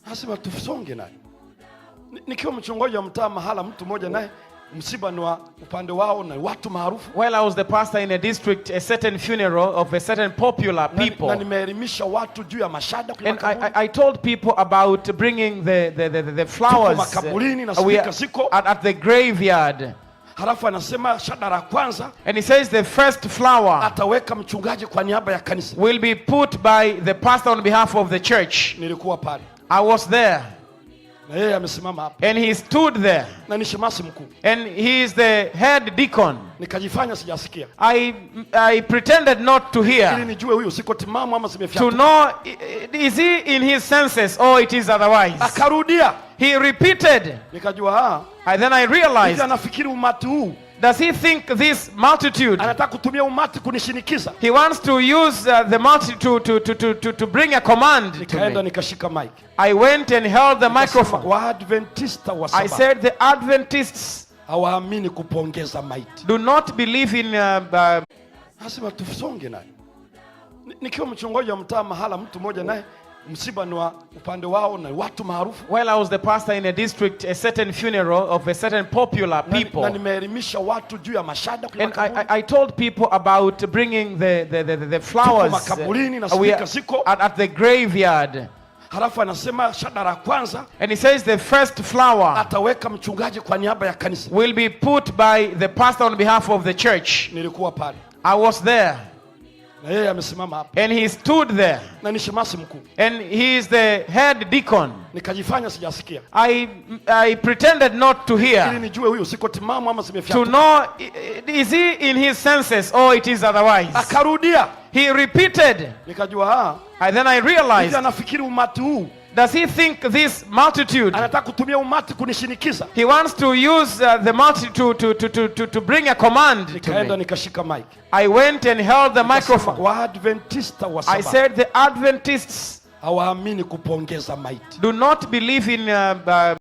Nasema tusonge naye. Nikiwa mchungaji wa mtaa mahala, mtu mmoja naye msiba ni wa upande wao na watu maarufu. Well, I was the pastor in a district, a certain funeral of a certain popular people. Na nimeelimisha watu juu ya mashada kwa makaburi. And I told people about bringing the flowers at the graveyard. Halafu anasema shada la kwanza, and he says the first flower ataweka mchungaji kwa niaba ya kanisa, will be put by the pastor on behalf of the church. Nilikuwa pale. I was there. Na yeye amesimama hapa. And he stood there. Na ni shemasi mkuu. And he is the head deacon. Nikajifanya sijasikia. I pretended not to hear. Ili nijue huyu siko timamu ama zimefyatuka. To know, is he in his senses or it is otherwise. Akarudia. He repeated. Nikajua then I realized. Anafikiri umati huu. Does he think this multitude? Anataka kutumia umati kunishinikiza. He wants to use the multitude to bring a command to me. Nikaenda nikashika mic. I went and held the microphone. I said the Adventists hawaamini kupongeza maiti. Do not believe in Nasema tusonge naye. Nikiwa mchungaji wa mtaa mahala, mtu mmoja naye msiba ni wa upande wao na watu maarufu. Well, I was the pastor in a district, a certain funeral of a certain popular people. Na nimeelimisha watu juu ya mashada kwa makaburi. And I told people about bringing the flowers at the graveyard. Halafu anasema shada la kwanza, and he says the first flower ataweka mchungaji kwa niaba ya kanisa, will be put by the pastor on behalf of the church. Nilikuwa pale. I was there. Na yeye amesimama hapa. And he stood there. Na ni shemasi mkuu. And he is the head deacon. Nikajifanya sijasikia. I pretended not to hear. Ili nijue huyu siko timamu ama zimefyatuka. To know, is he in his senses or it is otherwise. Akarudia. He repeated. Nikajua then I realized. Anafikiri umati huu. Does he think this multitude? Anataka kutumia umati kunishinikiza. He wants to use the multitude to bring a command to me. Nikaenda nikashika mic. I went and held the microphone. I said the Adventists hawaamini kupongeza maiti. Do not believe in